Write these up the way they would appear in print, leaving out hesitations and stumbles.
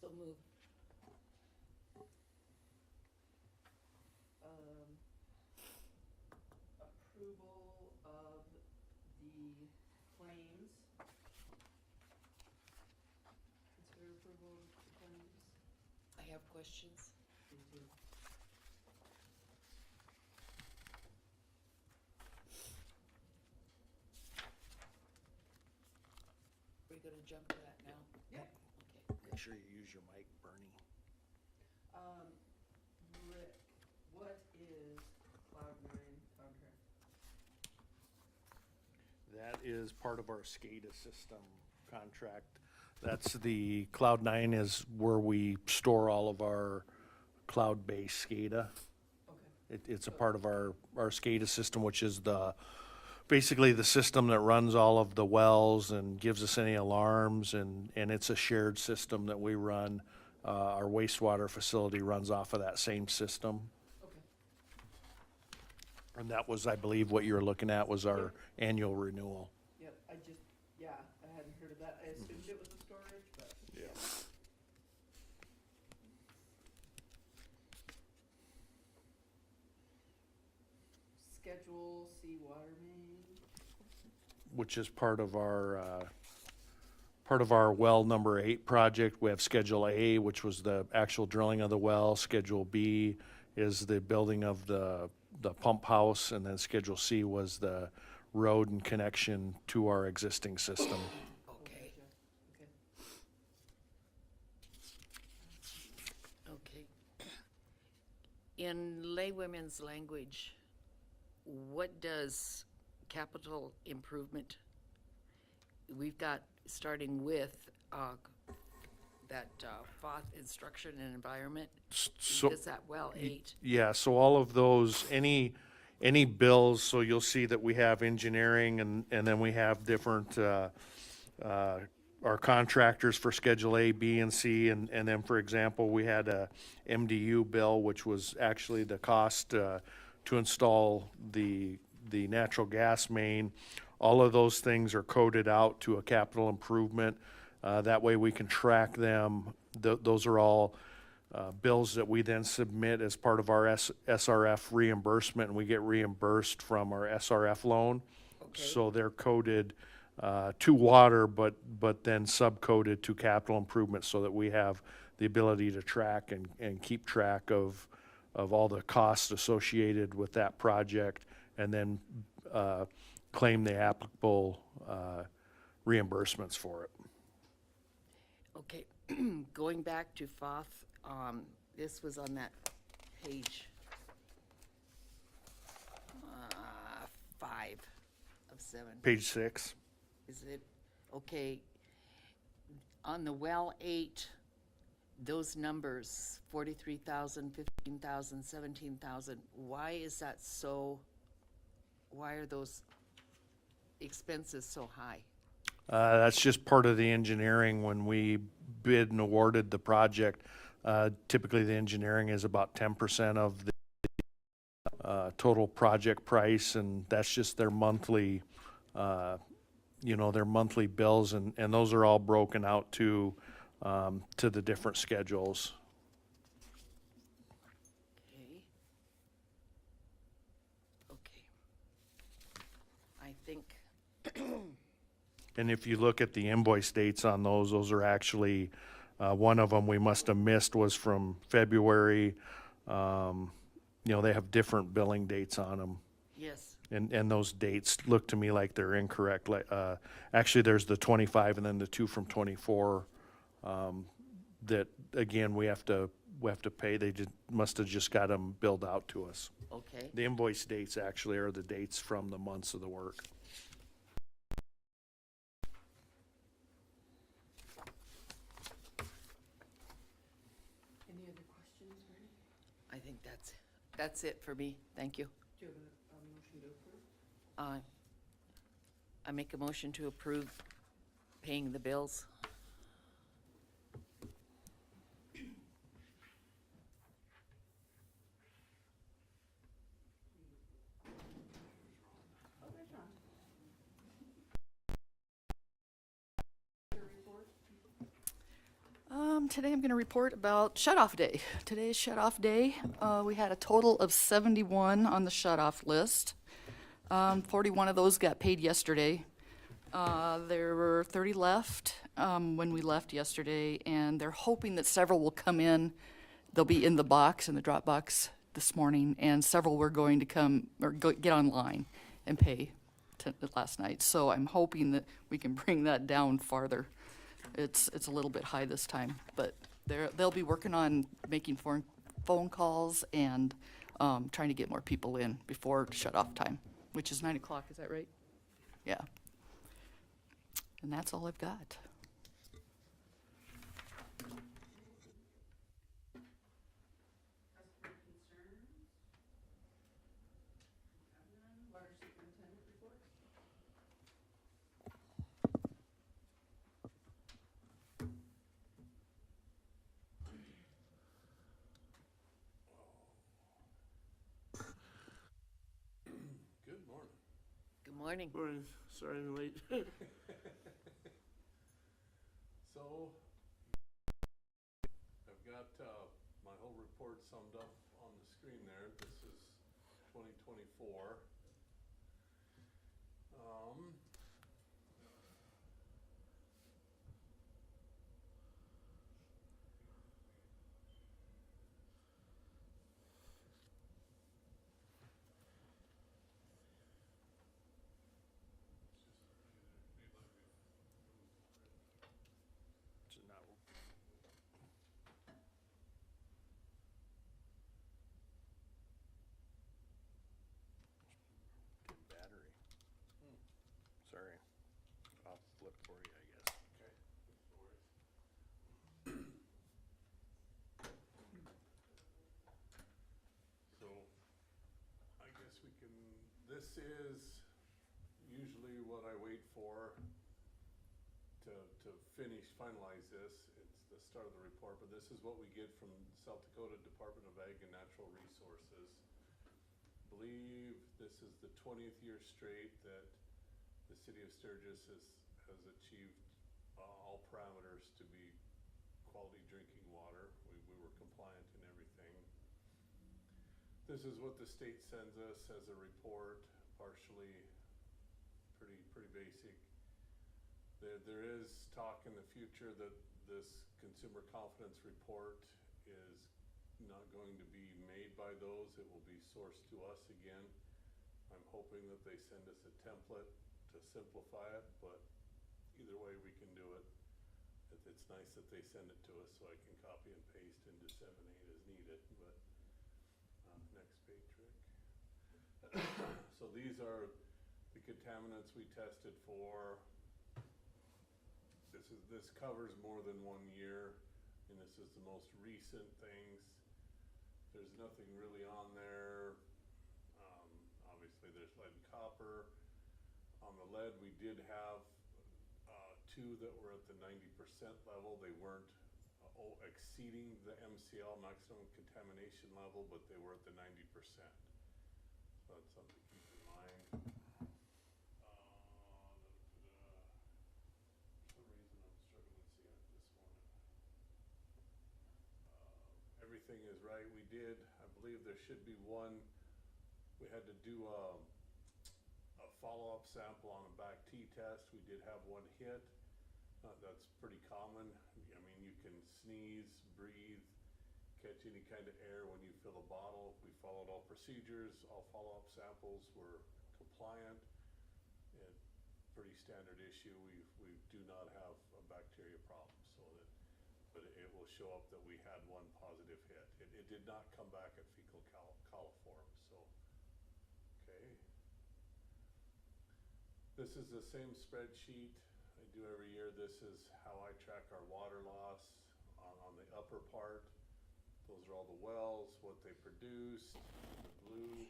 So move. Approval of the claims. Consider approval of the claims. I have questions. Me too. We're gonna jump to that now? Yep. Okay. Make sure you use your mic, Bernie. Rick, what is Cloud9 contract? That is part of our SCADA system contract. That's the Cloud9 is where we store all of our cloud-based SCADA. Okay. It's a part of our SCADA system, which is basically the system that runs all of the wells and gives us any alarms, and it's a shared system that we run. Our wastewater facility runs off of that same system. Okay. And that was, I believe, what you were looking at was our annual renewal. Yep, I hadn't heard of that. I assumed it was a storage, but. Yeah. Schedule C water main. Which is part of our well number 8 project. We have Schedule A, which was the actual drilling of the well. Schedule B is the building of the pump house, and then Schedule C was the road and connection to our existing system. Okay, Okay. okay. In laywomen's language, what does capital improvement, we've got, starting with that FOTH, instruction and environment, So, is that well 8? yeah, so all of those, any bills, so you'll see that we have engineering and then we have different, our contractors for Schedule A, B, and C, and then, for example, we had a MDU bill, which was actually the cost to install the natural gas main. All of those things are coded out to a capital improvement. That way we can track them. Those are all bills that we then submit as part of our SRF reimbursement, and we get reimbursed from our SRF loan. Okay. So they're coded to water, but then subcoded to capital improvement, so that we have the ability to track and keep track of all the costs associated with that project, and then claim the applicable reimbursements for it. Okay, going back to FOTH, this was on that page 5 of 7. Page 6. Is it, okay, on the well 8, those numbers, 43,000, 15,000, 17,000, why is that so, why are those expenses so high? That's just part of the engineering. When we bid and awarded the project, typically the engineering is about 10% of the total project price, and that's just their monthly, their monthly bills, and those are all broken out to the different schedules. Okay. Okay. I think, And if you look at the invoice dates on those are actually, one of them we must have missed was from February. They have different billing dates on them. yes, And those dates look to me like they're incorrect. Like, actually, there's the 25 and then the 2 from 24. That again we have to pay. They must have just got them billed out to us. okay. The invoice dates actually are the dates from the months of the work. Any other questions, Bernie? I think that's it for me. Thank you. Do you have a motion to approve? I make a motion to approve paying the bills. Oh, there's Ron. Your report? Today I'm going to report about shut-off day. Today is shut-off day. We had a total of 71 on the shut-off list. 41 of those got paid yesterday. There were 30 left when we left yesterday, and they're hoping that several will come in. They'll be in the box, in the drop box this morning, and several were going to come or get online and pay last night. So I'm hoping that we can bring that down farther. It's a little bit high this time, but they'll be working on making phone calls and trying to get more people in before shut-off time, which is 9 o'clock. Is that right? Yeah. And that's all I've got. Good morning. Good morning. Morning. Sorry I'm late. So, I've got my whole report summed up on the screen there. This is 2024. Battery. Sorry. I'll flip for you, I guess. Okay. No worries. So, I guess we can, this is usually what I wait for to finish, finalize this. It's the start of the report, but this is what we get from South Dakota Department of Ag and Natural Resources. I believe this is the 20th year straight that the city of Sturgis has achieved all parameters to be quality drinking water. We were compliant in everything. This is what the state sends us as a report, partially pretty basic. There is talk in the future that this consumer confidence report is not going to be made by those. It will be sourced to us again. I'm hoping that they send us a template to simplify it, but either way we can do it. It's nice that they send it to us so I can copy and paste and disseminate as needed, but next page, Rick. So these are the contaminants we tested for. This covers more than 1 year, and this is the most recent things. There's nothing really on there. Obviously there's lead and copper. On the lead, we did have 2 that were at the 90% level. They weren't exceeding the MCL, maximum contamination level, but they were at the 90%. So that's something to keep in mind. For some reason I'm struggling seeing it this morning. Everything is right. We did, I believe there should be one. We had to do a follow-up sample on a back T-test. We did have 1 hit. That's pretty common. I mean, you can sneeze, breathe, catch any kind of air when you fill a bottle. We followed all procedures. All follow-up samples were compliant. Pretty standard issue. We do not have a bacteria problem, but it will show up that we had 1 positive hit. It did not come back at fecal coliform, so, okay. This is the same spreadsheet I do every year. This is how I track our water loss on the upper part. Those are all the wells, what they produced, the blue.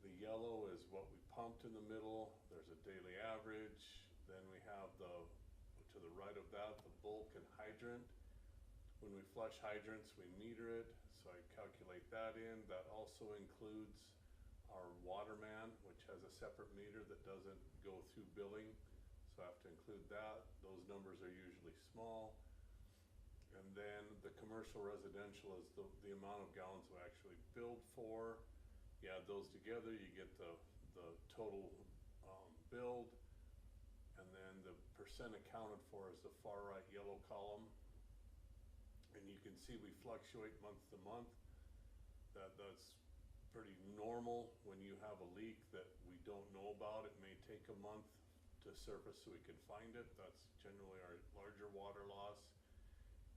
The yellow is what we pumped in the middle. There's a daily average. Then we have to the right of that, the bulk and hydrant. When we flush hydrants, we meter it. So I calculate that in. That also includes our waterman, which has a separate meter that doesn't go through billing. So I have to include that. Those numbers are usually small. And And then the commercial residential is the amount of gallons we actually billed for. You add those together, you get the total billed. And then the percent accounted for is the far right yellow column. And you can see we fluctuate month to month. That's pretty normal when you have a leak that we don't know about. It may take a month to surface so we can find it. That's generally our larger water loss.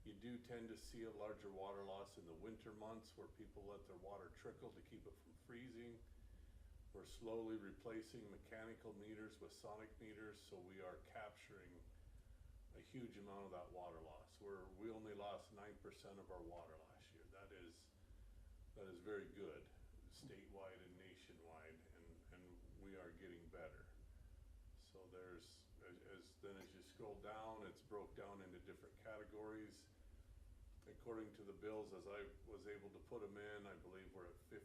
You do tend to see a larger water loss in the winter months where people let their water trickle to keep it from freezing. We're slowly replacing mechanical meters with sonic meters, so we are capturing a huge amount of that water loss. We only lost 9% of our water last year. That is very good, statewide and nationwide, and we are getting better. So there's, as you scroll down, it's broke down into different categories. According to the bills, as I was able to put them in, I believe we're at 56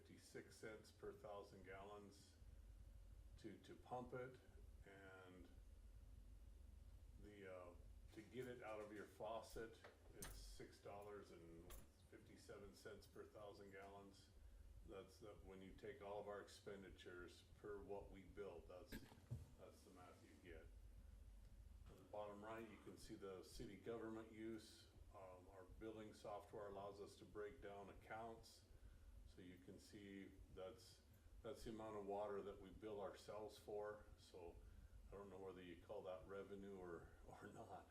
cents per 1,000 gallons to pump it, and to get it out of your faucet, it's $6.57 per 1,000 gallons. That's when you take all of our expenditures per what we build, that's the math you get. On the bottom right, you can see the city government use. Our billing software allows us to break down accounts. So you can see that's the amount of water that we bill ourselves for. So I don't know whether you call that revenue or not.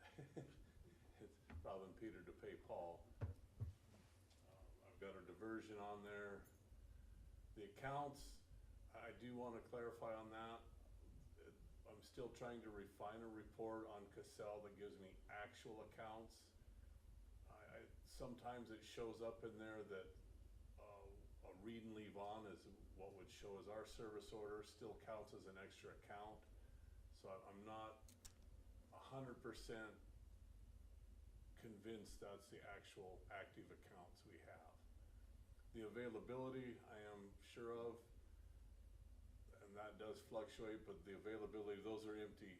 It's robbing Peter to pay Paul. I've got a diversion on there. The accounts, I do want to clarify on that. I'm still trying to refine a report on Cassell that gives me actual accounts. Sometimes it shows up in there that a read and leave on is what would show as our service order, still counts as an extra account. So I'm not 100% convinced that's the actual active accounts we have. The availability I am sure of, and that does fluctuate, but the availability, those are empty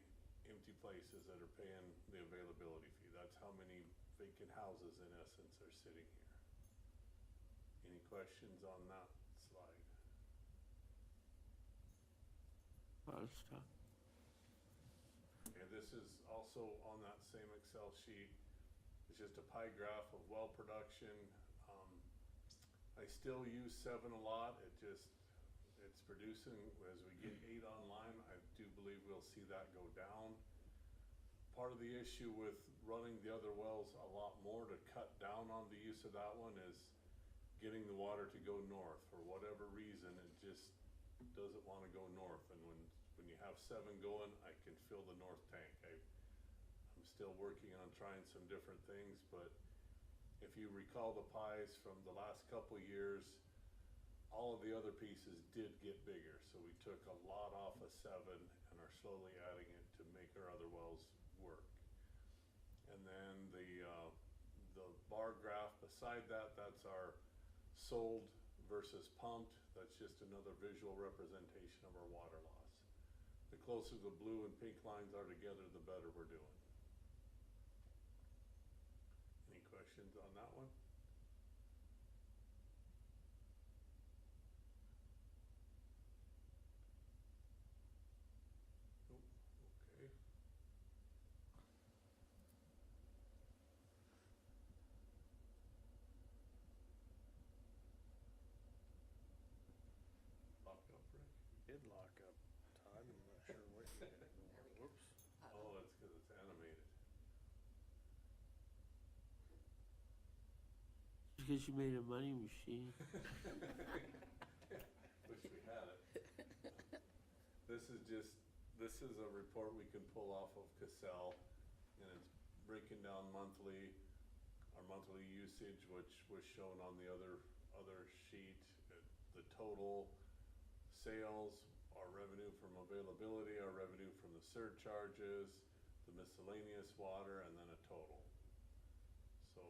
places that are paying the availability fee. That's how many vacant houses in essence are sitting here. Any questions on that slide? Okay, this is also on that same Excel sheet. It's just a pie graph of well production. I still use 7 a lot. It's producing. As we get 8 online, I do believe we'll see that go down. Part of the issue with running the other wells a lot more to cut down on the use of that one is getting the water to go north. For whatever reason, it just doesn't want to go north. And when you have 7 going, I can fill the north tank. I'm still working on trying some different things, but if you recall the pies from the last couple years, all of the other pieces did get bigger. So we took a lot off of 7 and are slowly adding it to make our other wells work. And then the bar graph beside that, that's our sold versus pumped. That's just another visual representation of our water loss. The closer the blue and pink lines are together, the better we're doing. Any questions on that one? Nope. Okay. Lock up, Rick? Did lock up, Todd. I'm not sure what you did. Whoops. Oh, that's because it's animated. Because you made a money machine. Wish we had it. This is a report we can pull off of Cassell, and it's breaking down monthly, our monthly usage, which was shown on the other sheet. The total sales, our revenue from availability, our revenue from the surcharges, the miscellaneous water, and then a total. So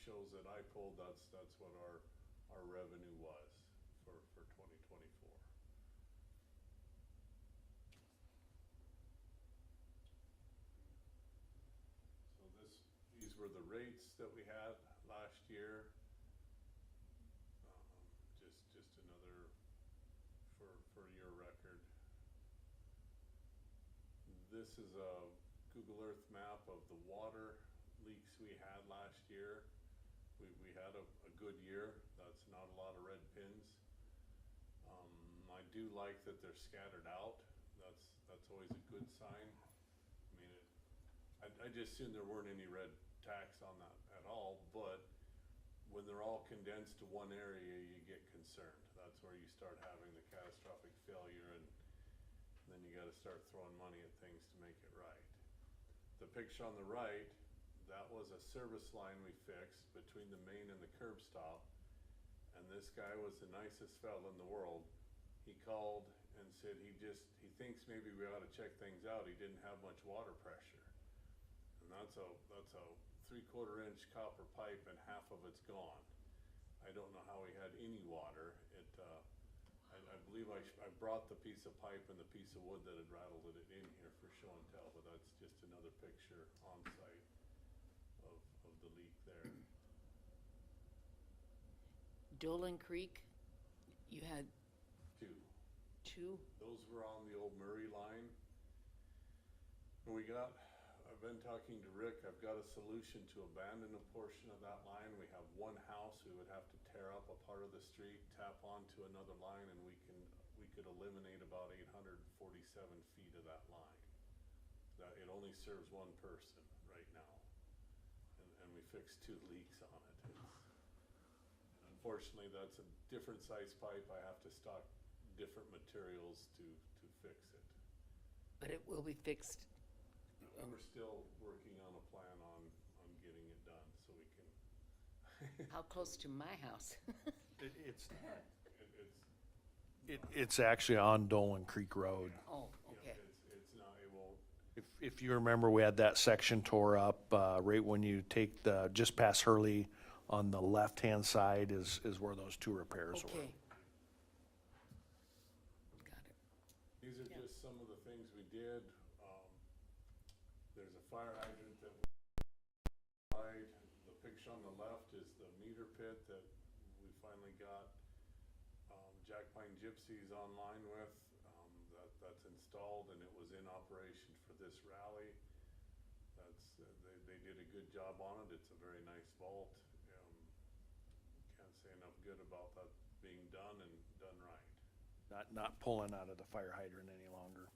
shows that I pulled, that's what our revenue was for 2024. that we had last year. Just another for your record. This is a Google Earth map of the water leaks we had last year. We had a good year. That's not a lot of red pins. I do like that they're scattered out. That's always a good sign. I mean, I just assumed there weren't any red tacks on that at all, but when they're all condensed to one area, you get concerned. That's where you start having the catastrophic failure, and then you gotta start throwing money at things to make it right. The picture on the right, that was a service line we fixed between the main and the curb stop, and this guy was the nicest fella in the world. He called and said he thinks maybe we ought to check things out. He didn't have much water pressure. And that's a 3/4 inch copper pipe and half of it's gone. I don't know how he had any water. I believe I brought the piece of pipe and the piece of wood that had rattled it in here for show and tell, but that's just another picture on site of the leak there. Dolan Creek, you had Two. two? Those were on the old Murray line. And I've been talking to Rick, I've got a solution to abandon a portion of that line. We have one house, we would have to tear up a part of the street, tap onto another line, and we could eliminate about 847 feet of that line. It only serves one person right now. And we fixed 2 leaks on it. Unfortunately, that's a different size pipe. I have to stock different materials to fix it. But it will be fixed. And we're still working on a plan on getting it done, so we can. How close to my house? It's actually on Dolan Creek Road. Oh, okay. It's not, it won't, If you remember, we had that section tore up, right when you take just past Hurley on the left-hand side is where those 2 repairs were. Okay. Got it. these are just some of the things we did. There's a fire hydrant that we applied. The picture on the left is the meter pit that we finally got Jack Pine Gypsies online with. That's installed and it was in operation for this rally. They did a good job on it. It's a very nice vault. Can't say enough good about that being done and done right. Not pulling out of the fire hydrant any longer.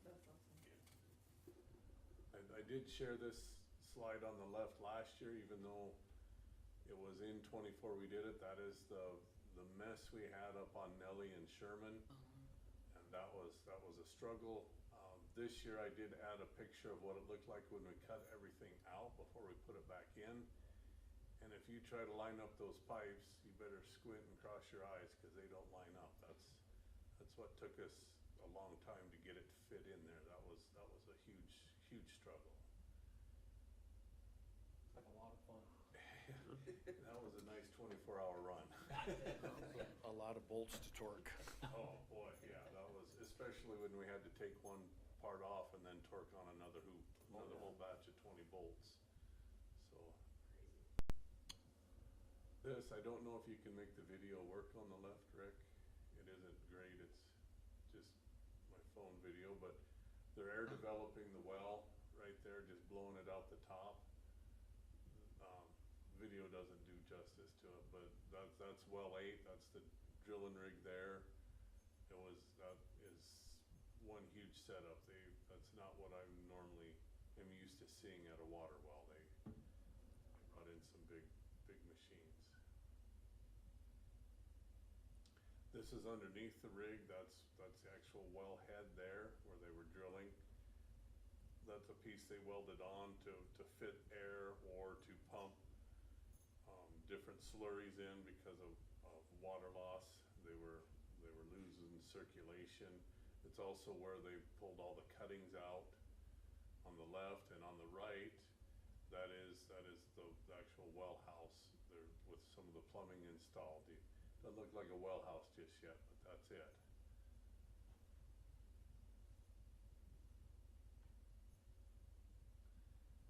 I did share this slide on the left last year, even though it was in 24 we did it. That is the mess we had up on Nellie and Sherman. And that was a struggle. This year I did add a picture of what it looked like when we cut everything out before we put it back in. And if you try to line up those pipes, you better squint and cross your eyes because they don't line up. That's what took us a long time to get it to fit in there. That was a huge struggle. It's like a lot of fun. That was a nice 24-hour run. A lot of bolts to torque. Oh boy, yeah, that was, especially when we had to take one part off and then torque on another whole batch of 20 bolts. So this, I don't know if you can make the video work on the left, Rick. It isn't great. It's just my phone video, but they're air developing the well right there, just blowing it out the top. Video doesn't do justice to it, but that's well 8. That's the drilling rig there. That is one huge setup. That's not what I normally am used to seeing at a water well. They brought in some big machines. This is underneath the rig. That's the actual wellhead there where they were drilling. That's a piece they welded on to fit air or to pump different slurries in because of water loss. They were losing circulation. It's also where they pulled all the cuttings out on the left, and on the right, that is the actual well house there with some of the plumbing installed. It doesn't look like a well house just yet, but that's it.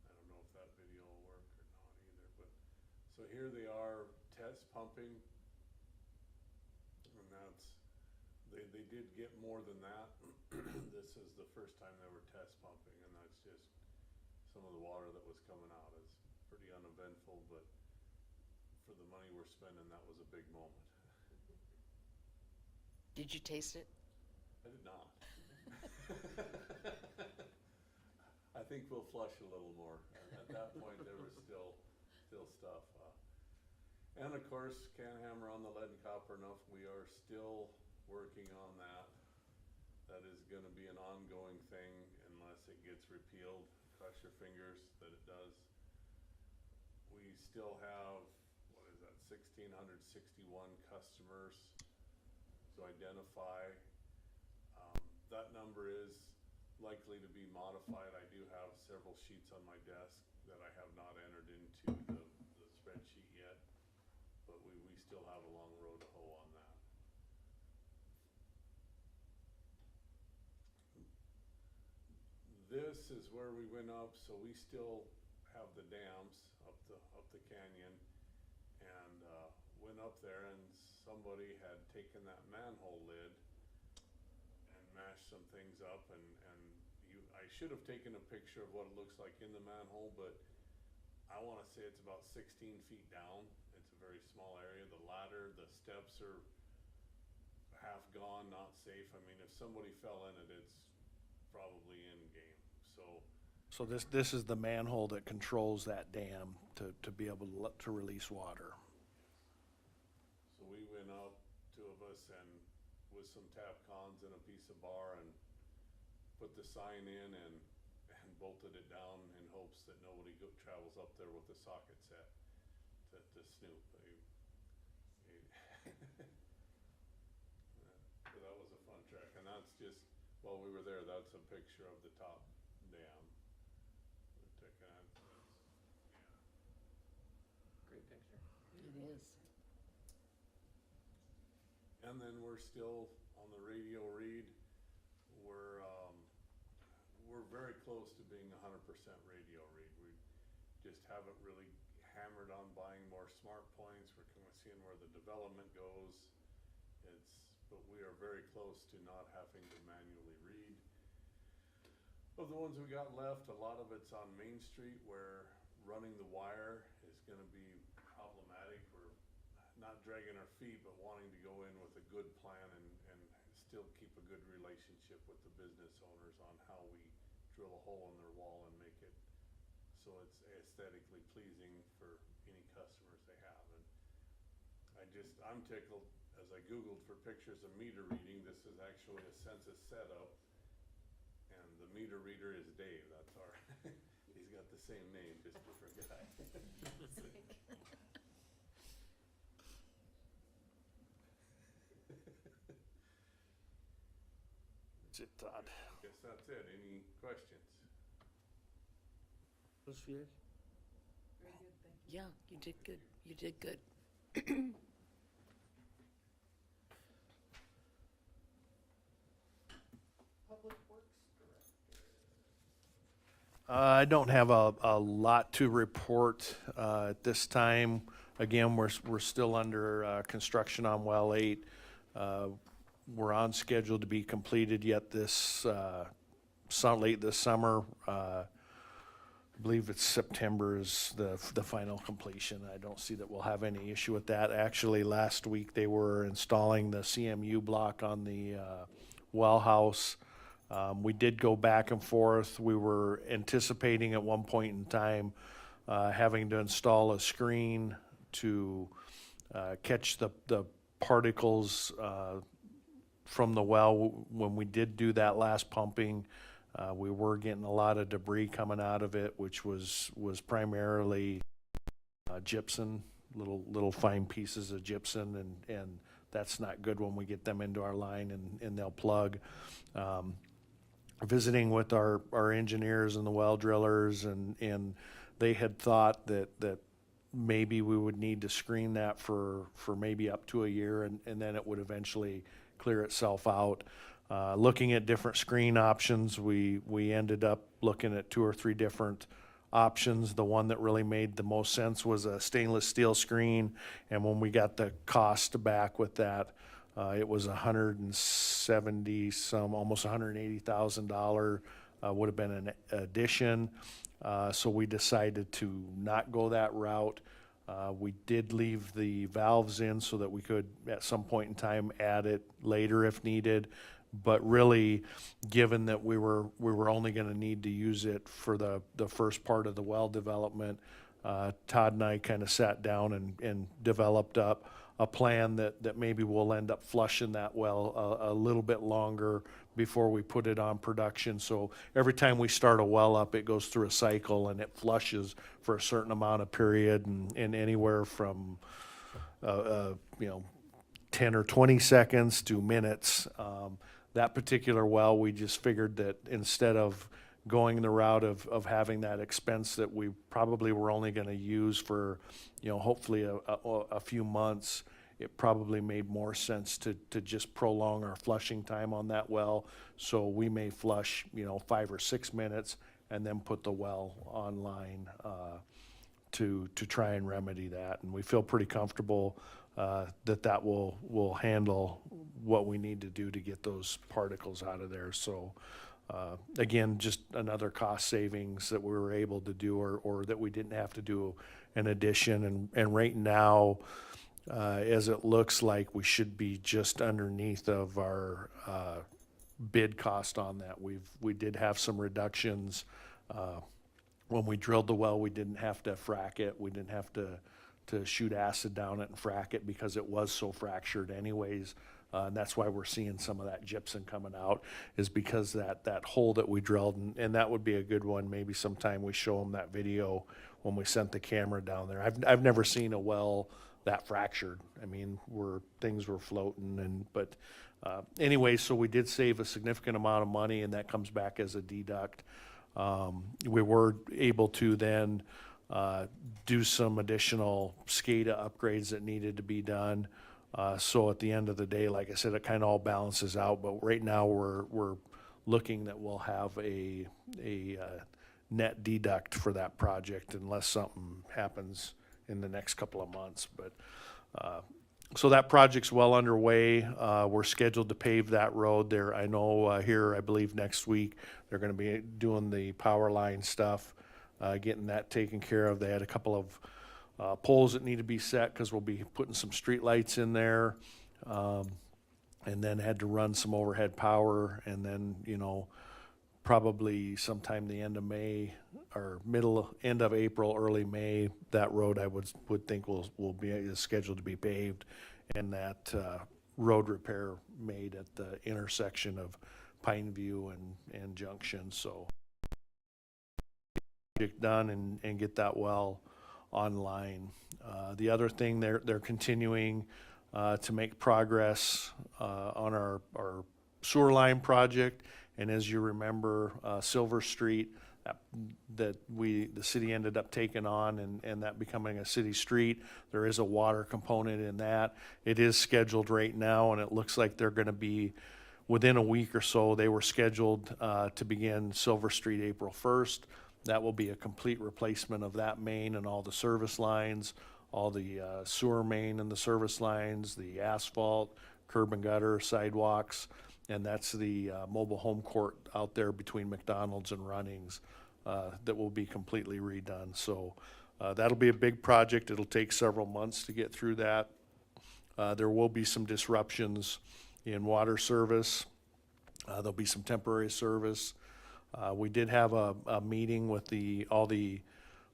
I don't know if that video will work or not either, but So here they are test pumping. And they did get more than that. This is the first time they were test pumping, and that's just some of the water that was coming out. It's pretty uneventful, but for the money we're spending, that was a big moment. Did you taste it? I did not. I think we'll flush a little more. At that point, there was still stuff. And of course, can't hammer on the lead and copper enough. We are still working on that. That is gonna be an ongoing thing unless it gets repealed. Cross your fingers that it does. We still have, what is that, 1,661 customers to identify. That number is likely to be modified. I do have several sheets on my desk that I have not entered into the spreadsheet yet, but we still have a long road to hoe on that. This is where we went up, so we still have the dams up the canyon, and went up there, and somebody had taken that manhole lid and mashed some things up, and I should have taken a picture of what it looks like in the manhole, but I want to say it's about 16 feet down. It's a very small area. The ladder, the steps are half gone, not safe. I mean, if somebody fell in it, it's probably in game. So this is the manhole that controls that dam to be able to release water. So we went up, two of us, and with some tap cons and a piece of bar, and put the sign in and bolted it down in hopes that nobody travels up there with the socket set to snoop. So that was a fun trek, and that's just, while we were there, that's a picture of the top dam. Great picture. It is. And then we're still on the radio read. We're very close to being 100% radio read. We just haven't really hammered on buying more smart points. We're kind of seeing where the development goes. But we are very close to not having to manually read. Of the ones we got left, a lot of it's on Main Street where running the wire is gonna be problematic. We're not dragging our feet, but wanting to go in with a good plan and still keep a good relationship with the business owners on how we drill a hole in their wall and make it so it's aesthetically pleasing for any customers they have. And I'm tickled, as I Googled for pictures of meter reading, this is actually a census setup, and the meter reader is Dave. That's our, he's got the same name, just different guy. That's it, Todd. Guess that's it. Any questions? What's yours? Yeah, you did good. You did good. I don't have a lot to report at this time. Again, we're still under construction on well 8. We're on schedule to be completed yet this late this summer. I believe it's September is the final completion. I don't see that we'll have any issue with that. Actually, last week they were installing the CMU block on the well house. We did go back and forth. We were anticipating at one point in time having to install a screen to catch the particles from the well. When we did do that last pumping, we were getting a lot of debris coming out of it, which was primarily gypsum, little fine pieces of gypsum, and that's not good when we get them into our line and they'll plug. Visiting with our engineers and the well drillers, and they had thought that maybe we would need to screen that for maybe up to a year, and then it would eventually clear itself out. Looking at different screen options, we ended up looking at 2 or 3 different options. The one that really made the most sense was a stainless steel screen, and when we got the cost back with that, it was $170 some, almost $180,000 would have been an addition. So we decided to not go that route. We did leave the valves in so that we could, at some point in time, add it later if needed. But really, given that we were only going to need to use it for the first part of the well development, Todd and I kind of sat down and developed up a plan that maybe we'll end up flushing that well a little bit longer before we put it on production. So every time we start a well up, it goes through a cycle and it flushes for a certain amount of period, and anywhere from 10 or 20 seconds to minutes. That particular well, we just figured that instead of going the route of having that expense that we probably were only going to use for, hopefully a few months, it probably made more sense to just prolong our flushing time on that well. So we may flush, 5 or 6 minutes and then put the well online to try and remedy that. And we feel pretty comfortable that will handle what we need to do to get those particles out of there. So again, just another cost savings that we were able to do, or that we didn't have to do an addition. And right now, as it looks like, we should be just underneath of our bid cost on that. We did have some reductions. When we drilled the well, we didn't have to frack it. We didn't have to shoot acid down it and frack it because it was so fractured anyways. And that's why we're seeing some of that gypsum coming out, is because that hole that we drilled, and that would be a good one. Maybe sometime we show them that video when we sent the camera down there. I've never seen a well that fractured. I mean, things were floating, but anyway, so we did save a significant amount of money, and that comes back as a deduct. We were able to then do some additional SCADA upgrades that needed to be done. So at the end of the day, like I said, it kind of all balances out. But right now, we're looking that we'll have a net deduct for that project unless something happens in the next couple of months. But so that project's well underway. We're scheduled to pave that road there. I know here, I believe next week, they're going to be doing the power line stuff, getting that taken care of. They had a couple of poles that need to be set because we'll be putting some street lights in there, and then had to run some overhead power, and then probably sometime the end of May or end of April, early May, that road I would think will is scheduled to be paved, and that road repair made at the intersection of Pineview and Junction. So project done and get that well online. The other thing, they're continuing to make progress on our sewer line project. And as you remember, Silver Street, that the city ended up taking on and that becoming a city street. There is a water component in that. It is scheduled right now, and it looks like they're going to be within a week or so. They were scheduled to begin Silver Street April 1st. That will be a complete replacement of that main and all the service lines, all the sewer main and the service lines, the asphalt, curb and gutter, sidewalks, and that's the mobile home court out there between McDonald's and Runnings that will be completely redone. So that'll be a big project. It'll take several months to get through that. There will be some disruptions in water service. There'll be some temporary service. We did have a meeting with all the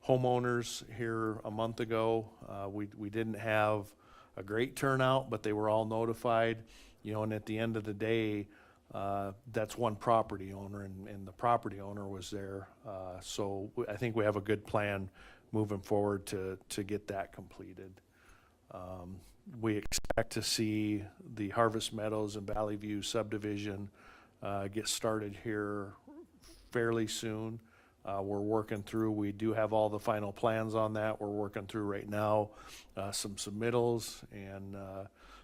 homeowners here a month ago. We didn't have a great turnout, but they were all notified. And at the end of the day, that's one property owner, and the property owner was there. So I think we have a good plan moving forward to get that completed. We expect to see the Harvest Meadows and Valley View subdivision get started here fairly soon. We're working through, we do have all the final plans on that. We're working through right now some submittals and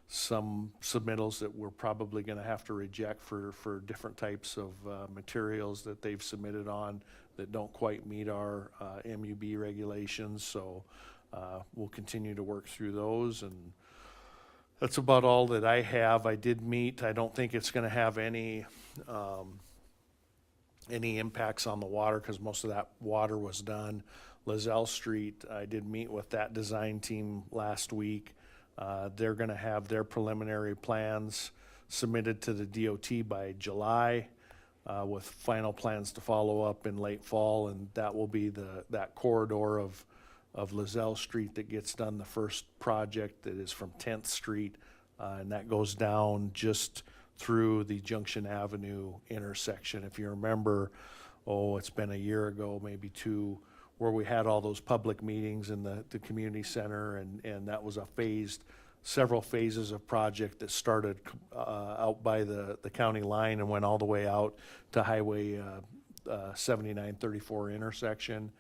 some submittals that we're probably going to have to reject for different types of materials that they've submitted on that don't quite meet our MUB regulations, so we'll continue to work through those, and that's about all that I have. I did meet, I don't think it's gonna have any impacts on the water, because most of that water was done. Lizelle Street, I did meet with that design team last week. They're gonna have their preliminary plans submitted to the DOT by July, with final plans to follow up in late fall, and that will be that corridor of Lizelle Street that gets done, the first project that is from 10th Street, and that goes down just through the Junction Avenue intersection. If you remember, it's been a year ago, maybe two, where we had all those public meetings in the community center, and that was several phases of project that started out by the county line and went all the way out to Highway 7934 intersection.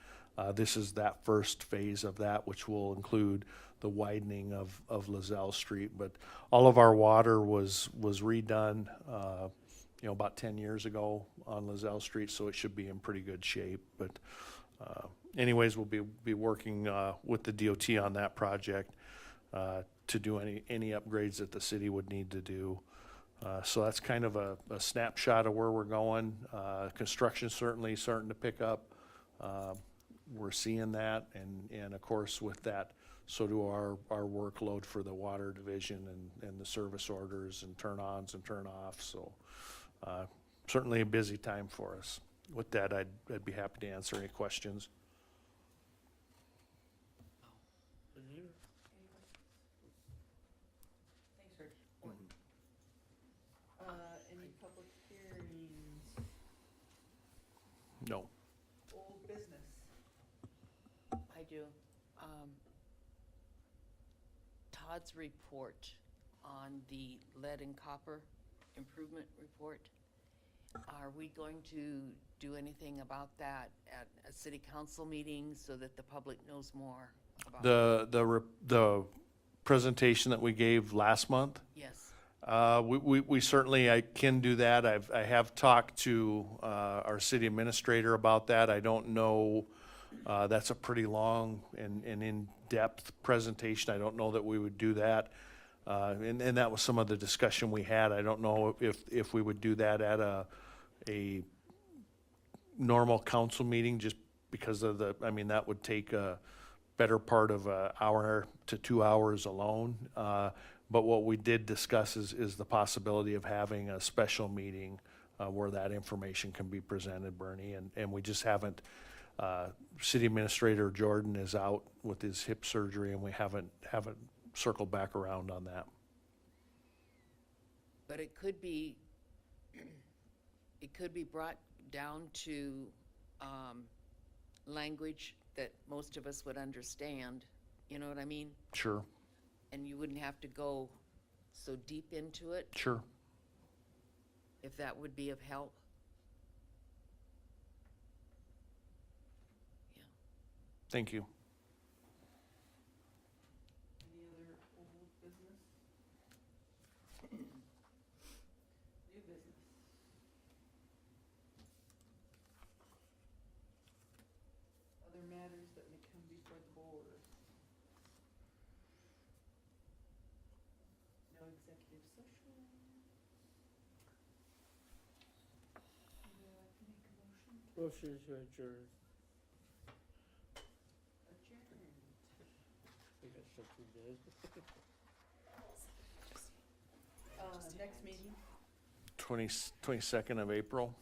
This is that first phase of that, which will include the widening of Lizelle Street. But all of our water was redone, about 10 years ago on Lizelle Street, so it should be in pretty good shape. But anyways, we'll be working with the DOT on that project to do any upgrades that the city would need to do. So that's kind of a snapshot of where we're going. Construction certainly starting to pick up. We're seeing that, and of course with that, so do our workload for the water division and the service orders and turn-ons and turn-offs. So certainly a busy time for us. With that, I'd be happy to answer any questions. Thanks, Rick. Any public hearings, No. old business? I do. Todd's report on the lead and copper improvement report. Are we going to do anything about that at a city council meeting so that the public knows more about it? The presentation that we gave last month, Yes. we certainly, I can do that. I have talked to our city administrator about that. I don't know, that's a pretty long and in-depth presentation. I don't know that we would do that. And that was some of the discussion we had. I don't know if we would do that at a normal council meeting, just because of that would take a better part of an hour to 2 hours alone. But what we did discuss is the possibility of having a special meeting where that information can be presented, Bernie, and we just haven't, City Administrator Jordan is out with his hip surgery, and we haven't circled back around on that. But it could be brought down to language that most of us would understand, you know what I mean? Sure, And you wouldn't have to go so deep into it, sure. if that would be of help. Yeah. Thank you. Any other old business? New business? Other matters that may come before the board? No executive session? Would I like to make a motion? Motion to adjourn. Adjourned. I got something to do. Next meeting? 22nd of April.